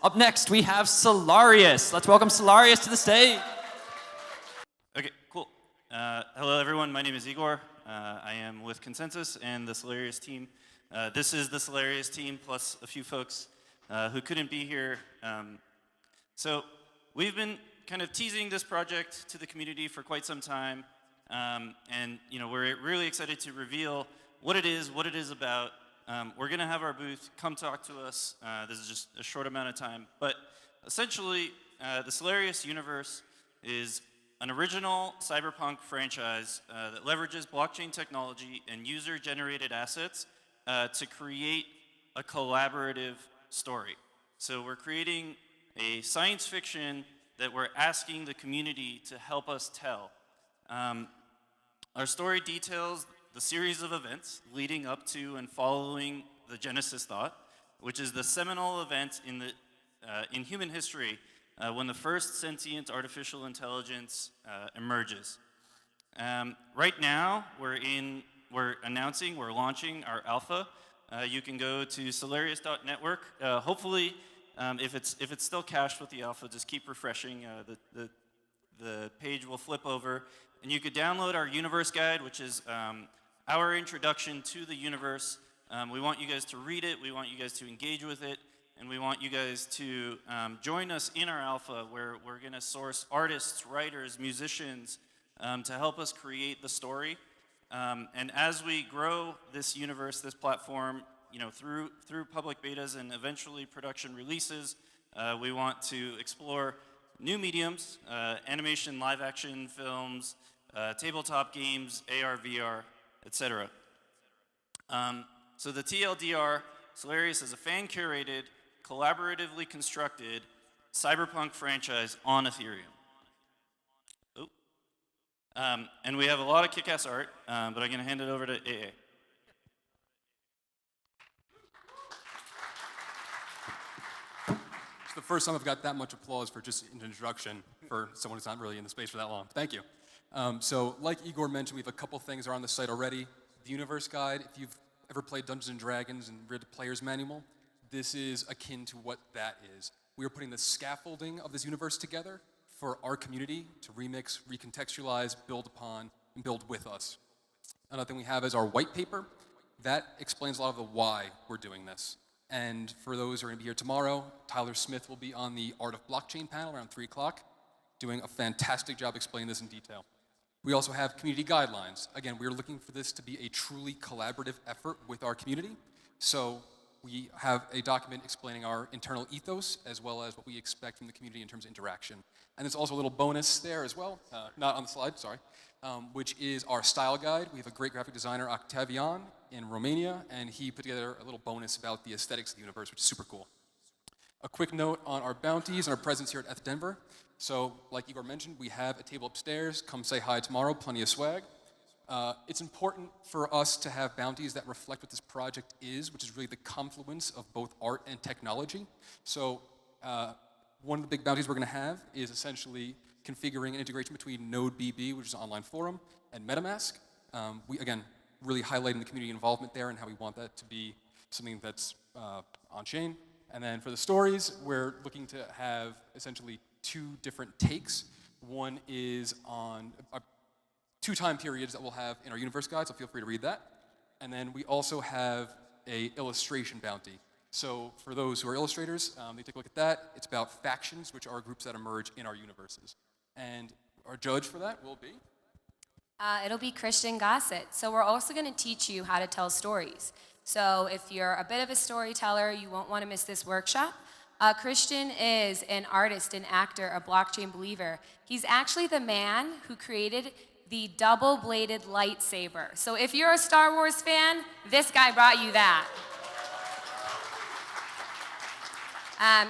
Up next, we have Cellarius. Let's welcome Cellarius to the stage. Okay, cool. Hello, everyone. My name is Igor. I am with Consensus and the Cellarius team. This is the Cellarius team plus a few folks who couldn't be here. So we've been kind of teasing this project to the community for quite some time. And we're really excited to reveal what it is about. We're going to have our booth. Come talk to us. This is just a short amount of time. But essentially, the Cellarius Universe is an original cyberpunk franchise that leverages blockchain technology and user-generated assets to create a collaborative story. So we're creating a science fiction that we're asking the community to help us tell. Our story details the series of events leading up to and following the Genesis thought, which is the seminal event in human history when the first sentient artificial intelligence emerges. Right now, we're launching our alpha. You can go to Cellarius.network. Hopefully, if it's still cached with the alpha, just keep refreshing. The page will flip over, and you could download our universe guide, which is our introduction to the universe. We want you guys to read it, we want you guys to engage with it, and we want you guys to join us in our alpha, where we're going to source artists, writers, musicians to help us create the story. And as we grow this universe, this platform, through public betas and eventually production releases, we want to explore new mediums, animation, live action films, tabletop games, AR, VR, etc. So the TLDR, Cellarius is a fan-curated, collaboratively constructed cyberpunk franchise on Ethereum. And we have a lot of kick-ass art, but I'm going to hand it over to AA. It's the first time I've got that much applause for just an introduction for someone who's not really in the space for that long. Thank you. So like Igor mentioned, we have a couple things that are on the site already. The Universe Guide, if you've ever played Dungeons & Dragons and read the Player's Manual, this is akin to what that is. We are putting the scaffolding of this universe together for our community to remix, recontextualize, build upon, and build with us. Another thing we have is our white paper. That explains a lot of the why we're doing this. And for those who are going to be here tomorrow, Tyler Smith will be on the Art of Blockchain panel around 3 o'clock, doing a fantastic job explaining this in detail. We also have community guidelines. Again, we're looking for this to be a truly collaborative effort with our community. So we have a document explaining our internal ethos as well as what we expect from the community in terms of interaction. And there's also a little bonus there as well, not on the slide, sorry, which is our style guide. We have a great graphic designer, Octavian, in Romania, and he put together a little bonus about the aesthetics of the universe, which is super cool. A quick note on our bounties and our presence here at ETHDenver. So, like Igor mentioned, we have a table upstairs. Come say hi tomorrow, plenty of swag. It's important for us to have bounties that reflect what this project is, which is really the confluence of both art and technology. So, one of the big bounties we're going to have is essentially configuring an integration between NodeBB, which is an online forum, and MetaMask. We, again, really highlighting the community involvement there and how we want that to be something that's on-chain. And then for the stories, we're looking to have essentially 2 different takes. One is on 2 time periods that we'll have in our universe guide, so feel free to read that. And then we also have a illustration bounty. So for those who are illustrators, they take a look at that. It's about factions, which are groups that emerge in our universes. And our judge for that will be? It'll be Christian Gossett. So we're also going to teach you how to tell stories. So if you're a bit of a storyteller, you won't want to miss this workshop. Christian is an artist, an actor, a blockchain believer. He's actually the man who created the double-bladed lightsaber. So if you're a Star Wars fan, this guy brought you that.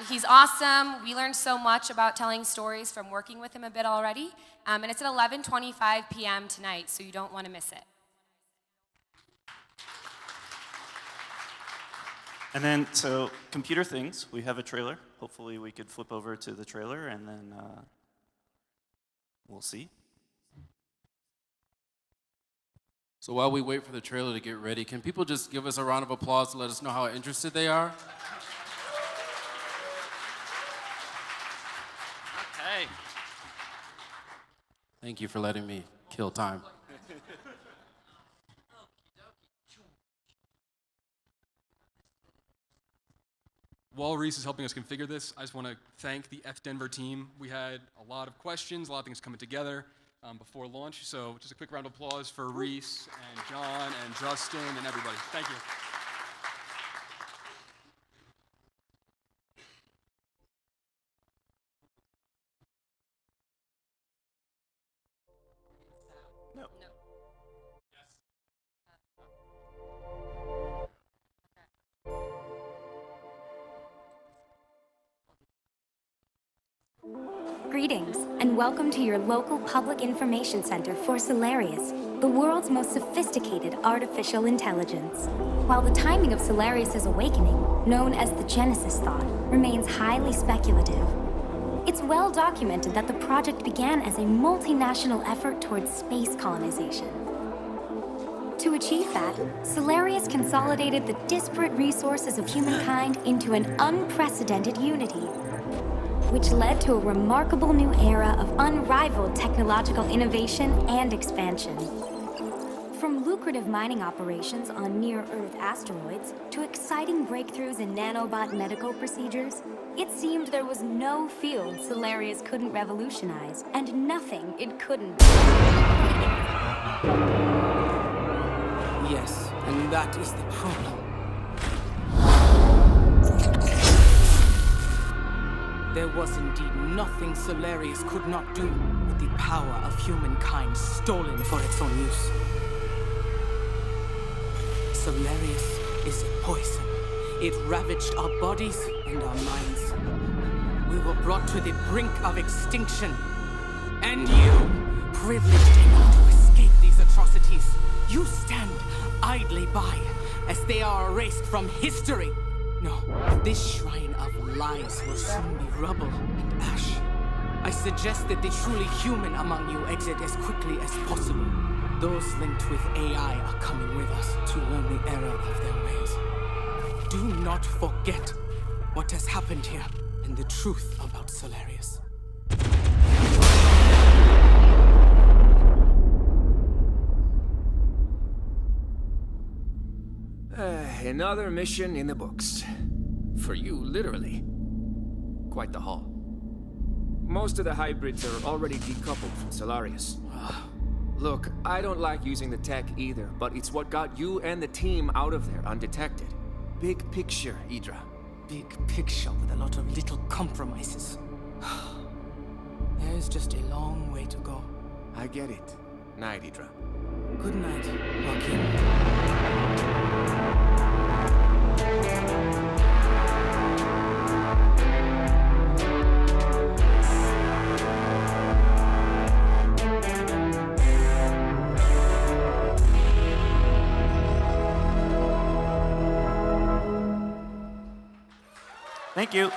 He's awesome. We learned so much about telling stories from working with him a bit already. And it's at 11:25 p.m. tonight, so you don't want to miss it. And then, so computer things, we have a trailer. Hopefully we could flip over to the trailer and then we'll see. So while we wait for the trailer to get ready, can people just give us a round of applause to let us know how interested they are? Hey. Thank you for letting me kill time. While Reese is helping us configure this, I just want to thank the ETHDenver team. We had a lot of questions, a lot of things coming together before launch. So just a quick round of applause for Reese and John and Justin and everybody. Thank you. No. Greetings, and welcome to your local public information center for Cellarius, the world's most sophisticated artificial intelligence. While the timing of Cellarius' awakening, known as the Genesis thought, remains highly speculative, it's well documented that the project began as a multinational effort towards space colonization. To achieve that, Cellarius consolidated the disparate resources of humankind into an unprecedented unity, which led to a remarkable new era of unrivaled technological innovation and expansion. From lucrative mining operations on near-Earth asteroids to exciting breakthroughs in nanobot medical procedures, it seemed there was no field Cellarius couldn't revolutionize, and nothing it couldn't. Yes, and that is the problem. There was indeed nothing Cellarius could not do with the power of humankind stolen for its own use. Cellarius is a poison. It ravaged our bodies and our minds. We were brought to the brink of extinction. And you, privileged enough to escape these atrocities, you stand idly by as they are erased from history. No, this shrine of lies will soon be rubble and ash. I suggest that the truly human among you exit as quickly as possible. Those linked with AI are coming with us to learn the error of their ways. Do not forget what has happened here and the truth about Cellarius. Another mission in the books. For you, literally. Quite the haul. Most of the hybrids are already decoupled from Cellarius. Look, I don't like using the tech either, but it's what got you and the team out of there undetected. Big picture, Idra. Big picture with a lot of little compromises. There's just a long way to go. I get it. Night, Idra. Good night, Joaquin. Thank you.